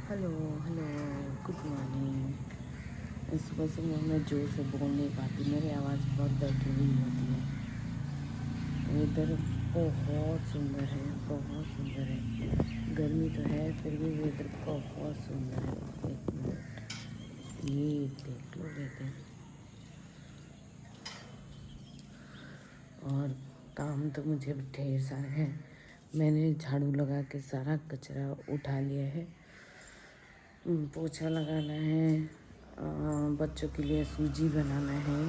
Hello hello, good morning. सुबह सुबह मैं जोर से बोल नहीं पाती, मेरी आवाज़ बहुत बैठी हुई होती है। वेदर बहुत सुंदर है, बहुत सुंदर है। गर्मी तो है फिर भी वेदर बहुत सुंदर है। एक मिनट, ये देख लो वेदर। और काम तो मुझे ढेर सारे हैं। मैंने झाड़ू लगा के सारा कचरा उठा लिया है। पोछा लगाना है, बच्चों के लिए सूजी बनाना है।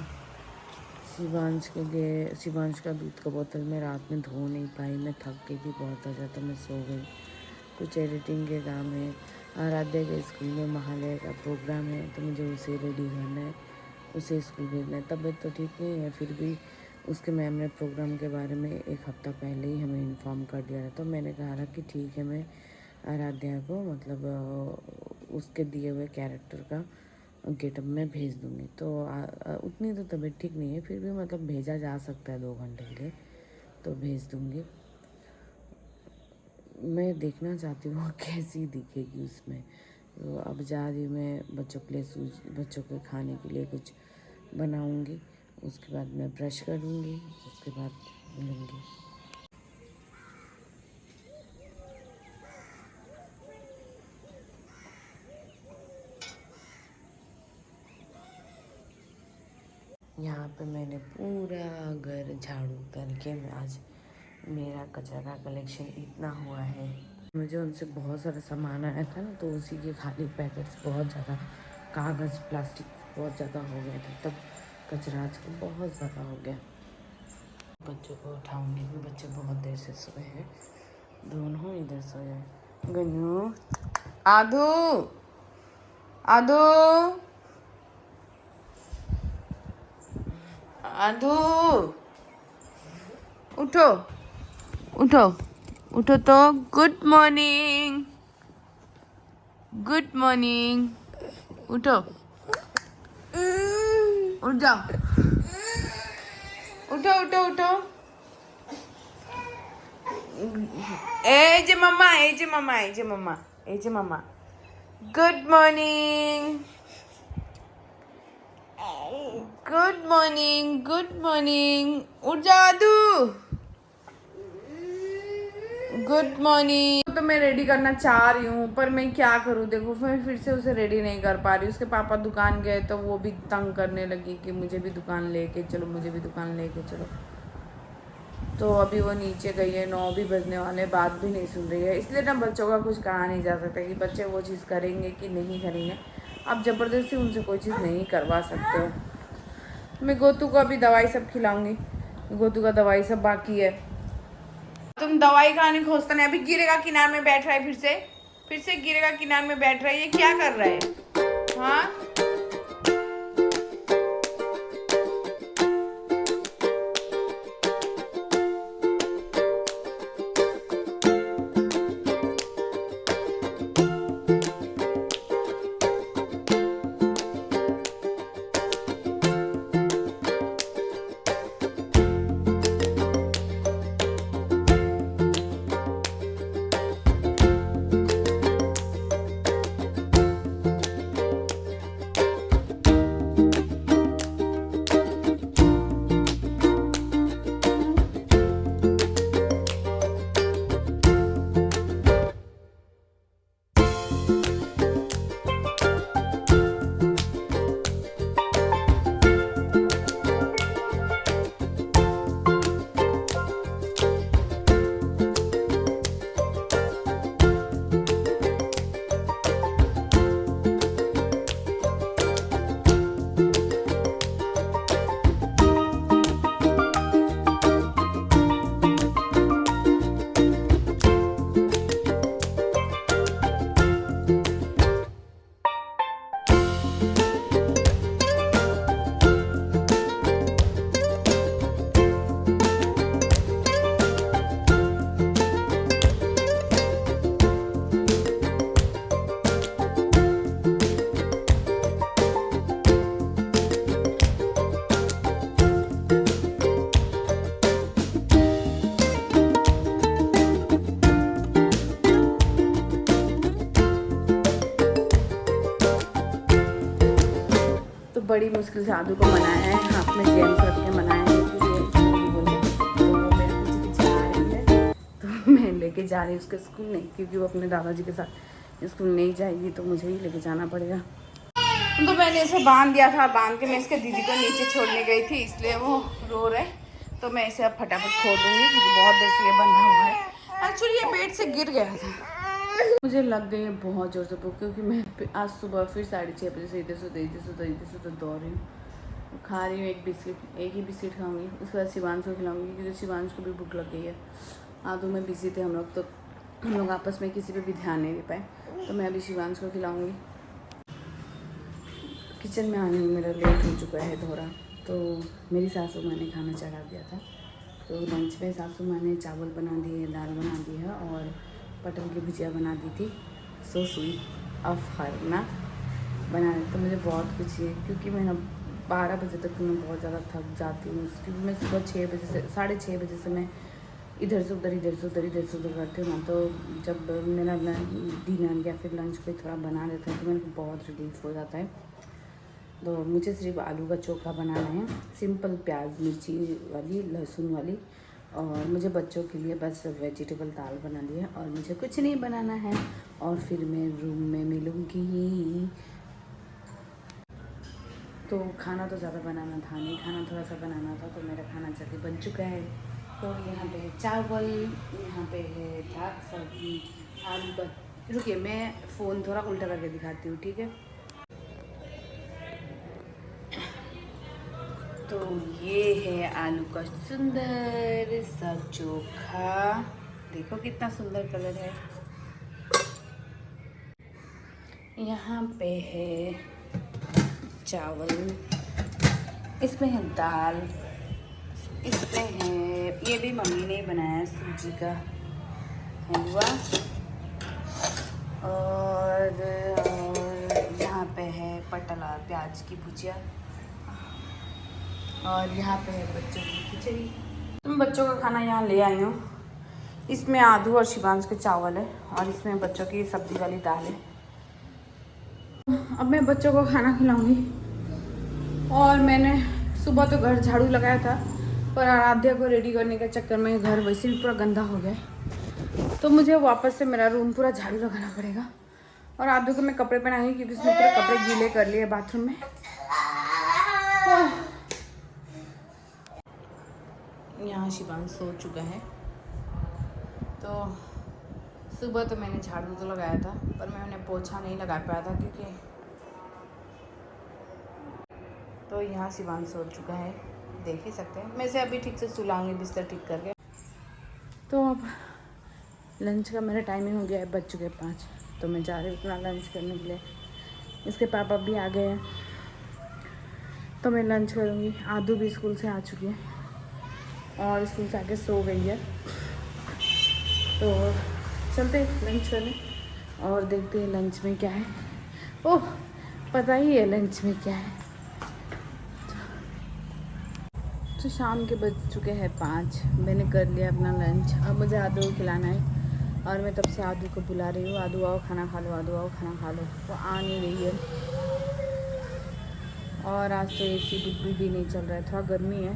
शिवांश का दूध का बोतल मैं रात में धो नहीं पाई, मैं थक गई थी बहुत ज़्यादा तो मैं सो गई। कुछ एडिटिंग के काम है। आराध्या के स्कूल में महालय का प्रोग्राम है तो मुझे उसे रेडी करना है, उसे स्कूल भेजना है। तबीयत तो ठीक नहीं है फिर भी उसके मैम ने प्रोग्राम के बारे में एक हफ़्ता पहले ही हमें इन्फॉर्म कर दिया था। तो मैंने कहा था कि ठीक है, मैं आराध्या को मतलब उसके दिए हुए कैरेक्टर का गेटअप में भेज दूँगी। तो उतनी तो तबीयत ठीक नहीं है फिर भी मतलब भेजा जा सकता है 2 घंटे के लिए, तो भेज दूँगी। मैं देखना चाहती हूँ कैसी दिखेगी उसमें। तो अब जा रही हूँ मैं बच्चों के लिए बच्चों के खाने के लिए कुछ बनाऊँगी। उसके बाद मैं ब्रश करूँगी, उसके बाद मिलूँगी। यहाँ पे मैंने पूरा घर झाड़ू करके आज मेरा कचरा का कलेक्शन इतना हुआ है। मुझे उनसे बहुत सारा सामान आया था ना, तो उसी के खाली पैकेट्स बहुत ज़्यादा, कागज़ प्लास्टिक बहुत ज़्यादा हो गए थे, तब कचरा आजकल बहुत ज़्यादा हो गया। बच्चों को उठाऊंगी भी, बच्चे बहुत देर से सोए हैं, दोनों इधर सोए हैं। गन्नू, आधू आधू आधू, उठो उठो उठो तो। गुड मॉर्निंग, गुड मॉर्निंग, उठो, उठ जाओ, उठो उठो उठो। ए जे mamma. Good morning, good morning, good morning. उठ जा आदू, गुड मॉर्निंग। तो मैं रेडी करना चाह रही हूँ पर मैं क्या करूँ, देखो फिर से उसे रेडी नहीं कर पा रही। उसके पापा दुकान गए तो वो भी तंग करने लगी कि मुझे भी दुकान लेके चलो, मुझे भी दुकान लेके चलो। तो अभी वो नीचे गई है, 9 भी बजने वाले, बात भी नहीं सुन रही है। इसलिए ना बच्चों का कुछ कहा नहीं जा सकता कि बच्चे वो चीज़ करेंगे कि नहीं करेंगे। आप ज़बरदस्ती उनसे कोई चीज़ नहीं करवा सकते हो। मैं गोतू को अभी दवाई सब खिलाऊंगी, गोतू का दवाई सब बाकी है। तुम दवाई खाने खोजता नहीं, अभी गिरेगा किनार में बैठ रहा है, फिर से गिरेगा किनार में बैठ रहा है। ये क्या कर रहा है? हाँ, बड़ी मुश्किल से आदू को मनाया है, हाथ में जेम्स रख के मनाया है क्योंकि बोले तो वो मेरे पीछे पीछे आ रही है, तो मैं लेके जा रही हूँ उसके स्कूल नहीं, क्योंकि वो अपने दादाजी के साथ स्कूल नहीं जाएगी तो मुझे ही लेके जाना पड़ेगा। तो मैंने इसे बांध दिया था, बांध के मैं इसके दीदी को नीचे छोड़ने गई थी, इसलिए वो रो रहे, तो मैं इसे अब फटाफट खोल दूँगी क्योंकि बहुत देर से ये बंधा हुआ है। एक्चुअली ये बेड से गिर गया था। मुझे लग गई है बहुत ज़ोर से भूख, क्योंकि मैं आज सुबह फिर 6:30 बजे से इधर से दौड़ रही हूँ। खा रही हूँ एक ही बिस्किट खाऊंगी, उसके बाद शिवांश को खिलाऊंगी क्योंकि शिवांश को भी भूख लग गई है। आदू में बिजी थे हम लोग, तो हम लोग आपस में किसी पे भी ध्यान नहीं दे पाए, तो मैं अभी शिवांश को खिलाऊंगी। किचन में आने में मेरा लेट हो चुका है थोड़ा, तो मेरी सासू माँ ने खाना चढ़ा दिया था, तो लंच में सासू माँ ने चावल बना दिए, दाल बना दी है और पटल की भुजिया बना दी थी। सो स्वीट ऑफ हर ना बनाने, तो मुझे बहुत कुछ है क्योंकि मैं 12 बजे तक मैं बहुत ज़्यादा थक जाती हूँ, क्योंकि मैं सुबह 6 बजे से 6:30 बजे से मैं इधर से उधर करती हूँ ना, तो जब मेरा डिनर या फिर लंच कोई थोड़ा बना देता है तो मेरे को बहुत रिलीफ हो जाता है। तो मुझे सिर्फ आलू का चोखा बनाना है, सिंपल प्याज मिर्ची वाली लहसुन वाली, और मुझे बच्चों के लिए बस वेजिटेबल दाल बना ली है और मुझे कुछ नहीं बनाना है, और फिर मैं रूम में मिलूँगी। तो खाना तो ज़्यादा बनाना था नहीं, खाना थोड़ा सा बनाना था, तो मेरा खाना जल्दी बन चुका है। तो यहाँ पे है चावल, यहाँ पे है दाल सब्जी, आलू का, रुकिए मैं फ़ोन थोड़ा उल्टा करके दिखाती हूँ, ठीक है। तो ये है आलू का सुंदर सा चोखा, देखो कितना सुंदर कलर है। यहाँ पे है चावल, इसमें है दाल, इसमें है, ये भी मम्मी ने बनाया सूजी का हलवा, और यहाँ पे है पटल और प्याज की भुजिया, और यहाँ पे है बच्चों की खिचड़ी। तो मैं बच्चों का खाना यहाँ ले आई हूँ, इसमें आदू और शिवांश के चावल है और इसमें बच्चों की सब्जी वाली दाल है। अब मैं बच्चों को खाना खिलाऊंगी, और मैंने सुबह तो घर झाड़ू लगाया था, पर आराध्या को रेडी करने के चक्कर में घर वैसे भी पूरा गंदा हो गया, तो मुझे वापस से मेरा रूम पूरा झाड़ू लगाना पड़ेगा। और आदू को मैं कपड़े पहनाऊंगी क्योंकि उसने पूरे कपड़े गीले कर लिए बाथरूम में। यहाँ शिवांश सो चुका है, तो सुबह तो मैंने झाड़ू तो लगाया था, पर मैं उन्हें पोछा नहीं लगा पाया था क्योंकि, तो यहाँ शिवांश सो चुका है, देख ही सकते हैं। मैं इसे अभी ठीक से सुलाऊंगी बिस्तर ठीक करके। तो अब लंच का मेरा टाइमिंग हो गया है, बज चुके 5, तो मैं जा रही हूँ अपना लंच करने के लिए। इसके पापा भी आ गए हैं, तो मैं लंच करूँगी। आदू भी स्कूल से आ चुकी है और स्कूल से आके सो गई है, तो चलते लंच करने और देखते हैं लंच में क्या है। ओह पता ही है लंच में क्या है। तो शाम के बज चुके हैं 5, मैंने कर लिया अपना लंच। अब मुझे आदू को खिलाना है और मैं तब से आदू को बुला रही हूँ, आदू आओ खाना खा लो, आदू आओ खाना खा लो। वो आ नहीं रही है, और आज तो एसी बिल्कुल भी नहीं चल रहा है, थोड़ा गर्मी है,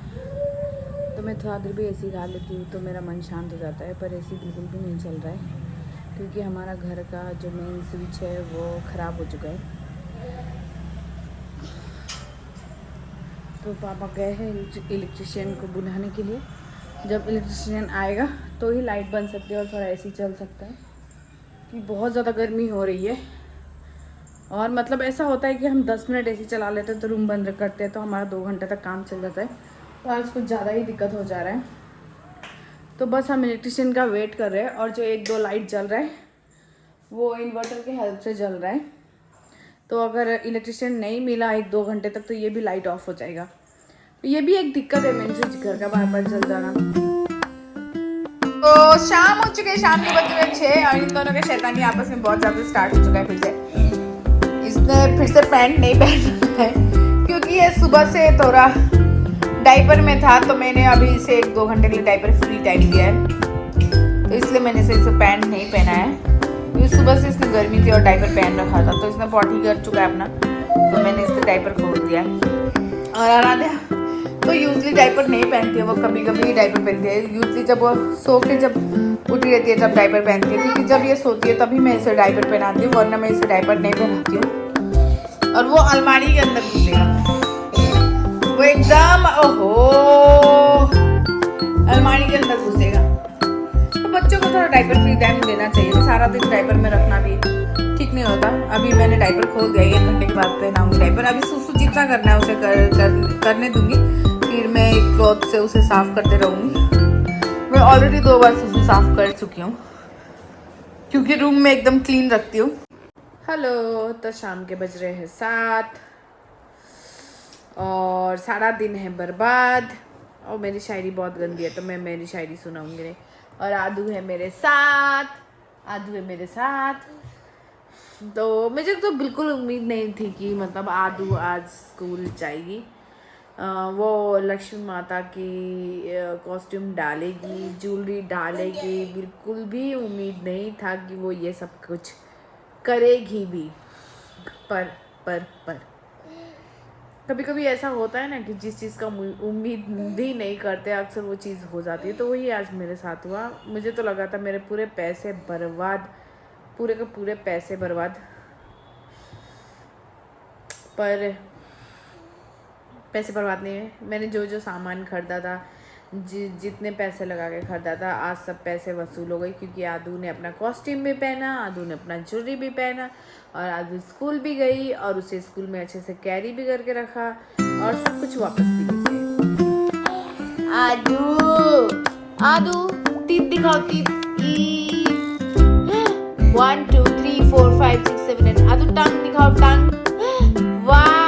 तो मैं थोड़ा देर भी एसी खा लेती हूँ तो मेरा मन शांत हो जाता है, पर एसी बिल्कुल भी नहीं चल रहा है क्योंकि हमारा घर का जो मेन स्विच है वो ख़राब हो चुका है। तो पापा गए हैं इलेक्ट्रिशियन को बुलाने के लिए, जब इलेक्ट्रिशियन आएगा तो ही लाइट बन सकती है और थोड़ा एसी चल सकता है, कि बहुत ज़्यादा गर्मी हो रही है। और मतलब ऐसा होता है कि हम 10 मिनट एसी चला लेते हैं तो रूम बंद करते हैं तो हमारा 2 घंटे तक काम चल जाता है, तो आज कुछ ज़्यादा ही दिक्कत हो जा रहा है। तो बस हम इलेक्ट्रिशियन का वेट कर रहे हैं, और जो 1-2 लाइट जल रहा है वो इन्वर्टर के हेल्प से जल रहा है, तो अगर इलेक्ट्रिशियन नहीं मिला 1-2 घंटे तक तो ये भी लाइट ऑफ हो जाएगा। तो ये भी एक दिक्कत है मेरे से, घर का बार जल जाना। तो शाम हो चुके, शाम के बज रहे 6 और इन दोनों के शैतानी आपस में बहुत ज़्यादा स्टार्ट हो चुका है। फिर से इसने फिर से पैंट नहीं पहना है क्योंकि ये सुबह से थोड़ा डाइपर में था, तो मैंने अभी इसे 1-2 घंटे के लिए डाइपर फ्री टाइम दिया है, तो इसलिए मैंने इसे पैंट नहीं पहना है क्योंकि सुबह से इसने गर्मी थी और डाइपर पहन रखा था, तो इसने पॉटी कर चुका है अपना। तो मैंने इसका डायपर खोल दिया। और आराध्या तो यूजली डायपर नहीं पहनती है, वो कभी कभी डायपर पहनती है। यूजली जब वो सो के जब उठी रहती है तब डायपर पहनती है, क्योंकि जब ये सोती है तभी मैं इसे डायपर पहनाती हूँ, वरना मैं इसे डायपर नहीं पहनाती हूँ। और वो अलमारी के अंदर घुसेगा, वो एकदम ओहो अलमारी के अंदर घुसेगा। तो बच्चों को थोड़ा डायपर फ्री टाइम देना चाहिए, सारा दिन डायपर में रखना भी ठीक नहीं होता। अभी मैंने डायपर खोल दिया, 1 घंटे के बाद पहनाऊंगी डायपर। अभी सुसु जितना करना है उसे करने दूंगी, फिर मैं एक क्लॉथ से उसे साफ करते रहूँगी। मैं ऑलरेडी 2 बार सुसु साफ कर चुकी हूँ, क्योंकि रूम में एकदम क्लीन रखती हूँ। हेलो, तो शाम के बज रहे हैं 7 और सारा दिन है बर्बाद। और मेरी शायरी बहुत गंदी है तो मैं मेरी शायरी सुनाऊंगी नहीं। और आदू है मेरे साथ, आदू है मेरे साथ। तो मुझे तो बिल्कुल उम्मीद नहीं थी कि मतलब आदू आज स्कूल जाएगी। वो लक्ष्मी माता की कॉस्ट्यूम डालेगी, ज्वेलरी डालेगी, बिल्कुल भी उम्मीद नहीं था कि वो ये सब कुछ करेगी भी। पर कभी कभी ऐसा होता है ना कि जिस चीज़ का उम्मीद भी नहीं करते अक्सर वो चीज़ हो जाती है। तो वही आज मेरे साथ हुआ। मुझे तो लगा था मेरे पूरे पैसे बर्बाद, पूरे के पूरे पैसे बर्बाद, पर पैसे बर्बाद नहीं है। मैंने जो सामान खरीदा था, जितने पैसे लगा के खरीदा था, आज सब पैसे वसूल हो गए, क्योंकि आदू ने अपना कॉस्ट्यूम भी पहना, आदू ने अपना ज्वेलरी भी पहना, और आदू स्कूल भी गई और उसे स्कूल में अच्छे से कैरी भी करके रखा और सब कुछ वापस भी दिए। आदू टीथ दिखाओ, टीथ। 1 2 3 4 5 6 7 8। आदू टंग दिखाओ, टंग। वाह।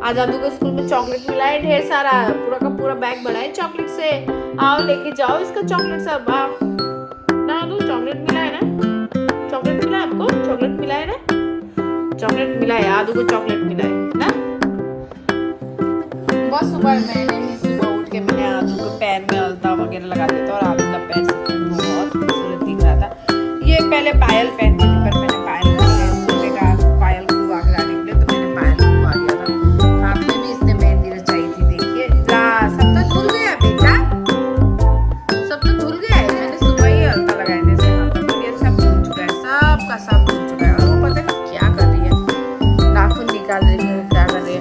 आज आदू को स्कूल में चॉकलेट मिला है ढेर सारा, पूरा का पूरा बैग भरा है चॉकलेट से। आओ लेके जाओ इसका चॉकलेट सब। आओ ना आदू, चॉकलेट मिला है ना? चॉकलेट मिला है आपको? चॉकलेट मिला है ना? चॉकलेट मिला है, आदू को चॉकलेट मिला है ना? बस सुबह उठ के मैंने आदू को पैर में अलता वगैरह लगा दिया था और आदू का पैर बहुत खूबसूरत दिख रहा था। ये पहले पायल पहनती थी, पर मैंने पायल पायल को आगे लाने के लिए तो मैंने पायल खुलवा दिया था। हाथ में भी इसने मेहंदी रचाई थी, देखिए। सब तो धुल गया बेटा, सब तो धुल गया है। मैंने सुबह ही अलता लगाए थे इसके हाथ में, ये सब धुल चुका है, सबका सब धुल चुका है। और वो पता नहीं क्या कर रही है, नाखून निकाल रही है, क्या कर रही है।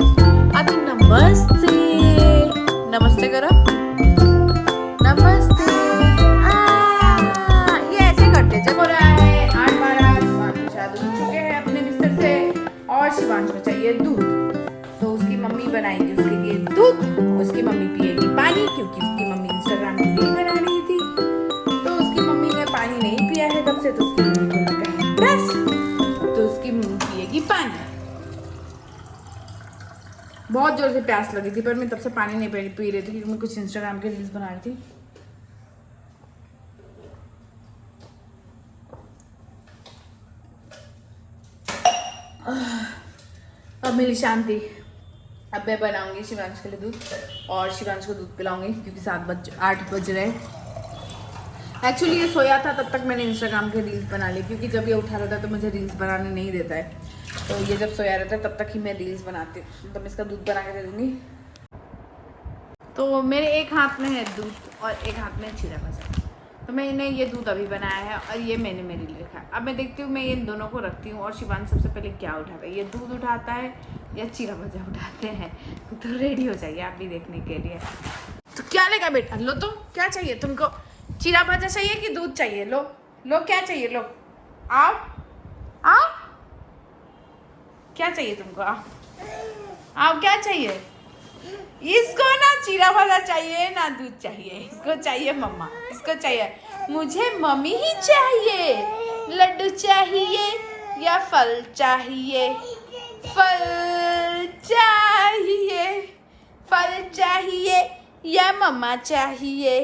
आदू नमस्ते, नमस्ते करो, नमस्ते। ये ऐसे करते जब हो रहा है 8-12 शिवांश शायद उठ चुके हैं अपने बिस्तर से और शिवांश को चाहिए दूध, तो उसकी मम्मी बनाएगी उसके लिए दूध, उसकी मम्मी पिएगी पानी, क्योंकि उसकी मम्मी इंस्टाग्राम की रील बना रही थी। तो उसकी मम्मी ने पानी नहीं पिया है तब से, तो उसकी मम्मी को लगा है प्यास, तो उसकी मम्मी पिएगी पानी। बहुत जोर से प्यास लगी थी, पर मैं तब से पानी नहीं पी रही थी, क्योंकि मैं कुछ इंस्टाग्राम के रील्स बना रही थी। अब मेरी शांति। अब मैं बनाऊंगी शिवांश के लिए दूध और शिवांश को दूध पिलाऊंगी, क्योंकि 8 बज रहे। एक्चुअली ये सोया था तब तक मैंने इंस्टाग्राम के रील्स बना लिए, क्योंकि जब ये उठा रहता है तो मुझे रील्स बनाने नहीं देता है। तो ये जब सोया रहता है तब तक ही मैं रील्स बनाती हूँ। तो मैं इसका दूध बना के दे दूँगी। तो मेरे एक हाथ में है दूध और एक हाथ में छीरा बचा, तो मैंने ये दूध अभी बनाया है और ये मैंने मेरे लिए रखा है। अब मैं देखती हूँ, मैं इन दोनों को रखती हूँ और शिवान सबसे पहले क्या उठाता है, ये दूध उठाता है या चीरा भजा उठाते हैं। तो रेडी हो जाइए आप भी देखने के लिए। तो क्या लेगा बेटा, लो तो क्या चाहिए तुमको, चीरा भजा चाहिए कि दूध चाहिए? लो लो, क्या चाहिए, लो आओ आओ, क्या चाहिए तुमको, आओ आओ, क्या चाहिए? इसको ना चीरा भजा चाहिए ना दूध चाहिए, इसको चाहिए मम्मा, इसको चाहिए, मुझे मम्मी ही चाहिए। लड्डू चाहिए या फल चाहिए? फल चाहिए, फल चाहिए या मम्मा चाहिए?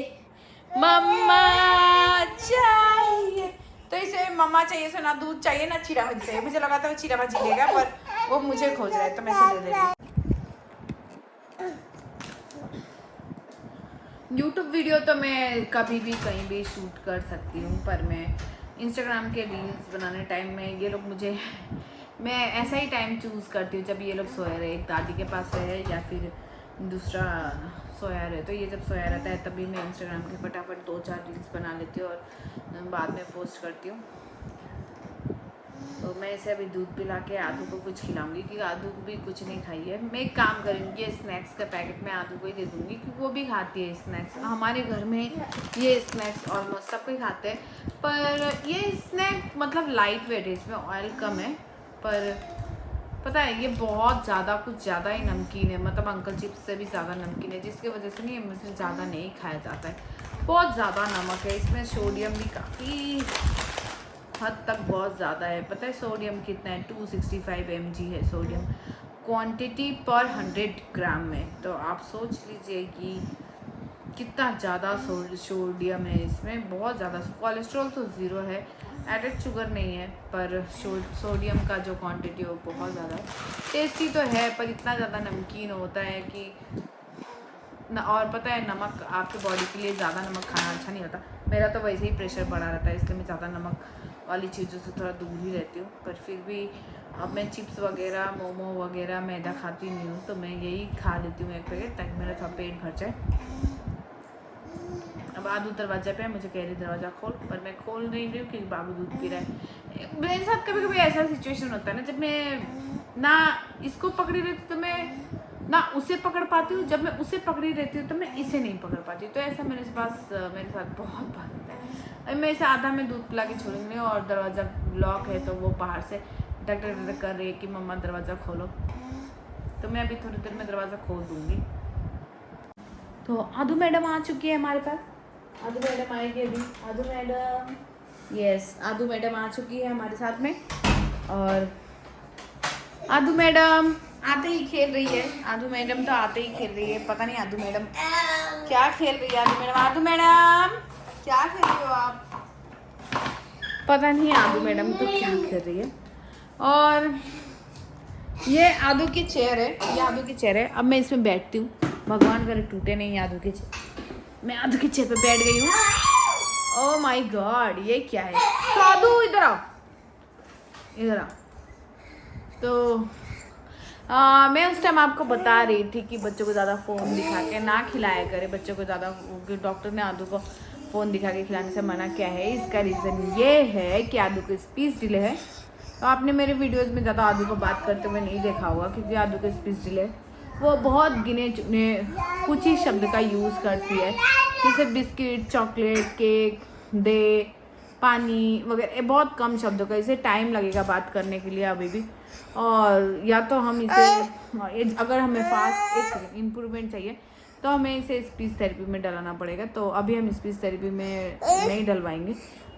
मम्मा चाहिए। तो इसे मम्मा चाहिए, इसे ना दूध चाहिए ना चीरा भाजी चाहिए। मुझे लगा था वो चीरा भाजी लेगा, पर वो मुझे खोज रहा है तो मैं इसे ले रही हूँ। यूट्यूब वीडियो तो मैं कभी भी कहीं भी शूट कर सकती हूँ, पर मैं इंस्टाग्राम के रील्स बनाने टाइम में ये लोग मुझे मैं ऐसा ही टाइम चूज़ करती हूँ जब ये लोग सोए रहे, एक दादी के पास रहे या फिर दूसरा सोया रहे। तो ये जब सोया रहता है तभी मैं इंस्टाग्राम के फटाफट 2-4 रील्स बना लेती हूँ और बाद में पोस्ट करती हूँ। तो मैं इसे अभी दूध पिला के आदू को कुछ खिलाऊंगी, क्योंकि आदू को भी कुछ नहीं खाई है। मैं एक काम करूँगी, स्नैक्स का पैकेट मैं आदू को ही दे दूँगी, क्योंकि वो भी खाती है स्नैक्स। हमारे घर में ये स्नैक्स ऑलमोस्ट सब कोई खाते हैं, पर ये स्नैक मतलब लाइट वेट है, इसमें ऑयल कम है, पर पता है ये बहुत ज़्यादा कुछ ज़्यादा ही नमकीन है, मतलब अंकल चिप्स से भी ज़्यादा नमकीन है, जिसकी वजह से नहीं मुझसे ज़्यादा नहीं खाया जाता है। बहुत ज़्यादा नमक है इसमें, सोडियम भी काफ़ी हद तक बहुत ज़्यादा है। पता है सोडियम कितना है? 265 mg है सोडियम, क्वांटिटी पर 100 ग्राम में। तो आप सोच लीजिए कि कितना ज़्यादा सोडियम है इसमें, बहुत ज़्यादा। कोलेस्ट्रॉल तो ज़ीरो है, एडेड शुगर नहीं है, पर सोडियम का जो क्वांटिटी है वो बहुत ज़्यादा है। टेस्टी तो है पर इतना ज़्यादा नमकीन होता है कि और पता है नमक आपके बॉडी के लिए ज़्यादा नमक खाना अच्छा नहीं होता। मेरा तो वैसे ही प्रेशर बढ़ा रहता है, इसलिए मैं ज़्यादा नमक वाली चीज़ों से थोड़ा दूर ही रहती हूँ। पर फिर भी अब मैं चिप्स वगैरह, मोमो वगैरह मैदा खाती नहीं हूँ, तो मैं यही खा लेती हूँ एक पैकेट, ताकि मेरा थोड़ा पेट भर जाए। अब आदू दरवाजा पे है, मुझे कह रही दरवाज़ा खोल, पर मैं खोल नहीं रही हूँ क्योंकि बाबू दूध पी रहा है। मेरे साथ कभी कभी ऐसा सिचुएशन होता है ना, जब मैं ना इसको पकड़ी रहती तो मैं ना उसे पकड़ पाती हूँ, जब मैं उसे पकड़ी रहती हूँ तो मैं इसे नहीं पकड़ पाती हूँ। तो ऐसा मेरे साथ बहुत बार होता है। मैं इसे आधा में दूध पिला के छोड़ूंगी और दरवाज़ा लॉक है, तो वो बाहर से डक डक डक कर रही है कि मम्मा दरवाज़ा खोलो। तो मैं अभी थोड़ी देर में दरवाज़ा खोल दूँगी। तो आदू मैडम आ चुकी है हमारे पास, आदू मैडम आएगी अभी। आदू मैडम, यस, आदू मैडम आ चुकी है हमारे साथ में। और आदू मैडम आते ही खेल रही है, आदू मैडम तो आते ही खेल रही है। पता नहीं आदू मैडम क्या खेल रही है। आदू मैडम, आदू मैडम क्या खेल रही हो आप? पता नहीं आदू मैडम तो क्या खेल रही है। और ये आदू की चेयर है, ये आदू की चेयर है। अब मैं इसमें बैठती हूँ, भगवान करे टूटे नहीं आदू की चेयर। मैं आदू की चेयर पे बैठ गई हूँ। ओह माय गॉड, ये क्या है? तो आदू इधर आओ, इधर आओ। तो मैं उस टाइम आपको बता रही थी कि बच्चों को ज़्यादा फ़ोन दिखा के ना खिलाया करे बच्चों को ज़्यादा। डॉक्टर ने आदू को फ़ोन दिखा के खिलाने से मना किया है। इसका रीज़न ये है कि आदू को स्पीच डिले है। तो आपने मेरे वीडियोस में ज़्यादा आदू को बात करते हुए नहीं देखा होगा, क्योंकि आदू को स्पीच डिले, वो बहुत गिने चुने कुछ ही शब्द का यूज़ करती है, जैसे बिस्किट, चॉकलेट, केक, दे, पानी वगैरह, बहुत कम शब्दों का। इसे टाइम लगेगा बात करने के लिए अभी भी। और या तो हम इसे, अगर हमें फास्ट इम्प्रूवमेंट चाहिए तो हमें इसे स्पीच थेरेपी में डलाना पड़ेगा। तो अभी हम स्पीच थेरेपी में नहीं डलवाएंगे,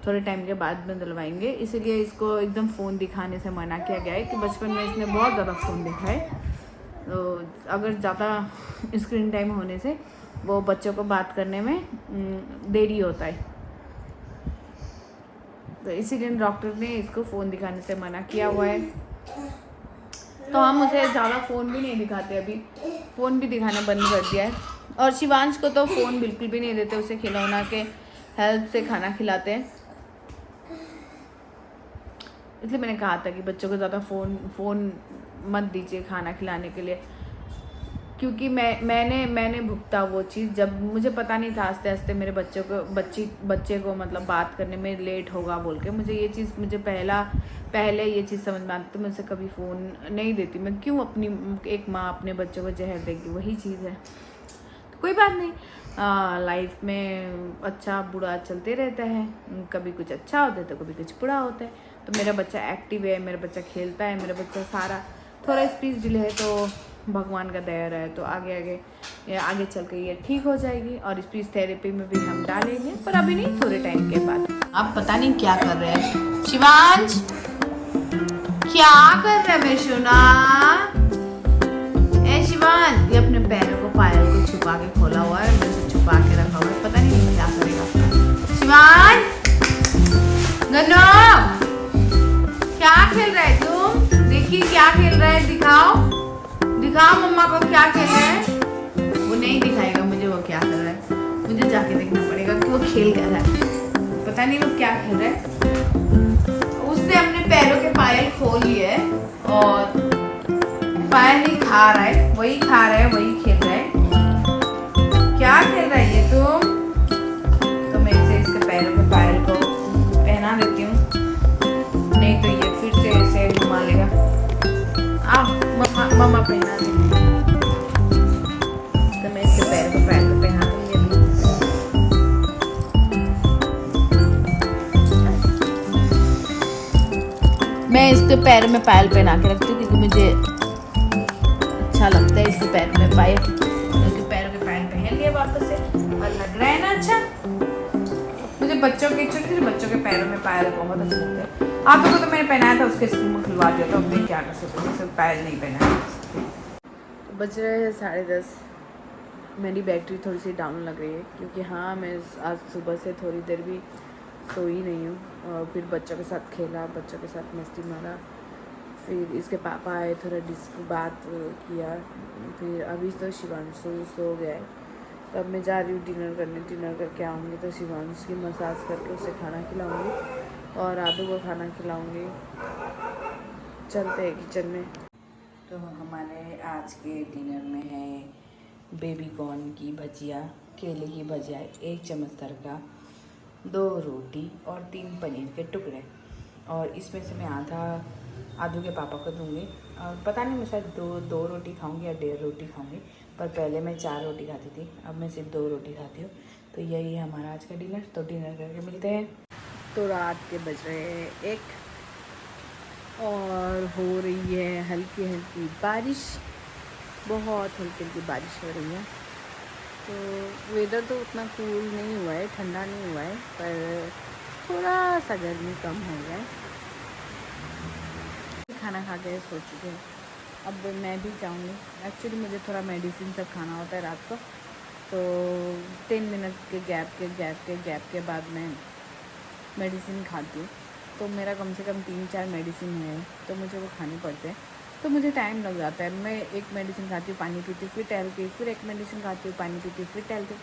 थोड़े टाइम के बाद में डलवाएंगे। इसीलिए इसको एकदम फ़ोन दिखाने से मना किया गया है, कि बचपन में इसने बहुत ज़्यादा फ़ोन देखा है। तो अगर ज़्यादा स्क्रीन टाइम होने से वो बच्चों को बात करने में देरी होता है। तो इसीलिए डॉक्टर ने इसको फ़ोन दिखाने से मना किया हुआ है। तो हम उसे ज़्यादा फ़ोन भी नहीं दिखाते, अभी फ़ोन भी दिखाना बंद कर दिया है। और शिवांश को तो फ़ोन बिल्कुल भी नहीं देते, उसे खिलौना के हेल्प से खाना खिलाते हैं। इसलिए मैंने कहा था कि बच्चों को ज़्यादा फ़ोन मत दीजिए खाना खिलाने के लिए, क्योंकि मैंने भुगता वो चीज़, जब मुझे पता नहीं था आस्ते आस्ते मेरे बच्चे को मतलब बात करने में लेट होगा बोल के। मुझे पहले ये चीज़ समझ में आती, तो मुझसे कभी फ़ोन नहीं देती मैं। क्यों अपनी एक माँ अपने बच्चों को जहर देगी, वही चीज़ है। तो कोई बात नहीं, लाइफ में अच्छा बुरा चलते रहता है, कभी कुछ अच्छा होता है तो कभी कुछ बुरा होता है। तो मेरा बच्चा एक्टिव है, मेरा बच्चा खेलता है, मेरा बच्चा सारा, थोड़ा स्पीच डिले है तो भगवान का दया है, तो आगे चल के ये ठीक हो जाएगी। और स्पीच थेरेपी में भी हम डालेंगे, पर अभी नहीं, थोड़े टाइम के बाद। आप पता नहीं क्या कर रहे हैं शिवांश, क्या कर रहे हैं मेरे सोना? ए शिवांश, ये अपने पैरों को पायल को छुपा के खोला हुआ है, मुझे छुपा के रखा हुआ है, पता नहीं क्या करेगा। शिवांश गन्नो, क्या खेल रहा है तुम? देखिए क्या खेल रहा है, दिखाओ मम्मा को क्या खेल रहा है। वो नहीं दिखाएगा मुझे वो क्या कर रहा है, मुझे जाके देखना पड़ेगा कि वो खेल कर रहा है। पता नहीं वो क्या खेल रहा है। उसने अपने पैरों के पायल खोल लिए है और पायल नहीं खा रहा है, वही खा रहा है, वही खेल रहा है। क्या खेल रहा है ये तुम? तो मैं इसे इसके पैरों के पायल को पहना देती हूँ, नहीं तो ये फिर से ऐसे घुमा लेगा। आओ मम्मा पहना दे। तो मैं इसके पैर को पहना दूंगी अभी। मैं इसके पैर में पायल पहना के रखती हूँ क्योंकि मुझे अच्छा लगता है इसके पैर में पायल। इसके पैरों के पायल पहन लिए वापस से, और लग रहा है ना अच्छा। मुझे छोटे छोटे बच्चों के पैरों में पायल बहुत अच्छे लगते हैं। आप लोगों को तो मैंने पहनाया था, उसके स्कूल में खुलवा दिया था, अब मैं क्या कर सकती हूँ, सिर्फ पायल नहीं पहनाया। बज रहे हैं 10:30। मेरी बैटरी थोड़ी सी डाउन लग रही है क्योंकि हाँ, मैं आज सुबह से थोड़ी देर भी सोई नहीं हूँ, और फिर बच्चों के साथ खेला, बच्चों के साथ मस्ती मारा, फिर इसके पापा आए, थोड़ा बात किया, फिर अभी तो शिवांशु सो गया है। तो अब मैं जा रही हूँ डिनर करने। डिनर करके आऊँगी तो शिवांश की मसाज करके उसे खाना खिलाऊँगी और आदू को खाना खिलाऊँगी। चलते हैं किचन में। तो हमारे आज के डिनर में है बेबी कॉर्न की भजिया, केले की भजिया, 1 चम्मच तड़का, 2 रोटी और 3 पनीर के टुकड़े। और इसमें से मैं आधा आदू के पापा को दूँगी, और पता नहीं मैं शायद दो रोटी खाऊंगी या 1.5 रोटी खाऊंगी, पर पहले मैं 4 रोटी खाती थी, अब मैं सिर्फ 2 रोटी खाती हूँ। तो यही है हमारा आज का डिनर। तो डिनर करके मिलते हैं। तो रात के बज रहे हैं 1 और हो रही है हल्की हल्की बारिश, बहुत हल्की हल्की बारिश हो रही है। तो वेदर तो उतना कूल नहीं हुआ है, ठंडा नहीं हुआ है, पर थोड़ा सा गर्मी कम हो गया है। खाना खा के सो चुके हैं, अब मैं भी जाऊंगी। एक्चुअली मुझे थोड़ा मेडिसिन सब खाना होता है रात को, तो 10 मिनट के गैप के बाद मैं मेडिसिन खाती हूँ। तो मेरा कम से कम 3-4 मेडिसिन है, तो मुझे वो खाने पड़ते हैं, तो मुझे टाइम लग जाता है। मैं एक मेडिसिन खाती हूँ, पानी पीती हूँ, फिर टहलती हूँ, फिर एक मेडिसिन खाती हूँ, पानी पीती हूँ, फिर टहलती हूँ।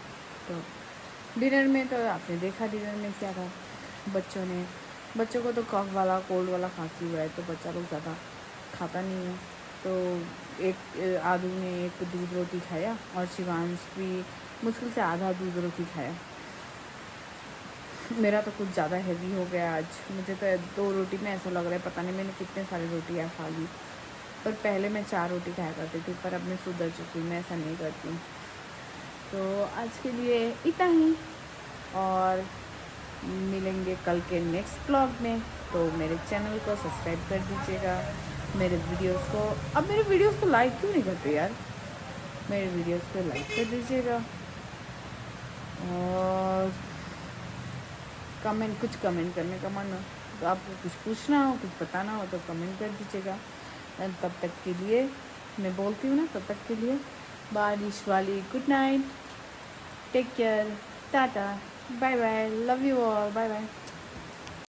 तो डिनर में तो आपने देखा डिनर में क्या था, बच्चों को तो कफ वाला कोल्ड वाला खांसी हुआ है, तो बच्चा लोग ज़्यादा खाता नहीं है। तो एक आदू ने 1 दूध रोटी खाया और शिवांश भी मुश्किल से आधा दूध रोटी खाया। मेरा तो कुछ ज़्यादा हैवी हो गया आज, मुझे तो 2 रोटी में ऐसा लग रहा है पता नहीं मैंने कितने सारी रोटियाँ खा ली। पर पहले मैं 4 रोटी खाया करती थी, पर अब मैं सुधर चुकी, मैं ऐसा नहीं करती हूँ। तो आज के लिए इतना ही, और मिलेंगे कल के नेक्स्ट ब्लॉग में। तो मेरे चैनल को सब्सक्राइब कर दीजिएगा, मेरे वीडियोस को, अब मेरे वीडियोस को लाइक क्यों नहीं करते यार, मेरे वीडियोस को लाइक कर दीजिएगा, और कुछ कमेंट करने का मन हो तो आपको कुछ पूछना हो, कुछ बताना हो तो कमेंट कर दीजिएगा। तब तक के लिए मैं बोलती हूँ ना, तब तक के लिए बारिश वाली good night, take care, tata, bye bye, love you all, bye bye.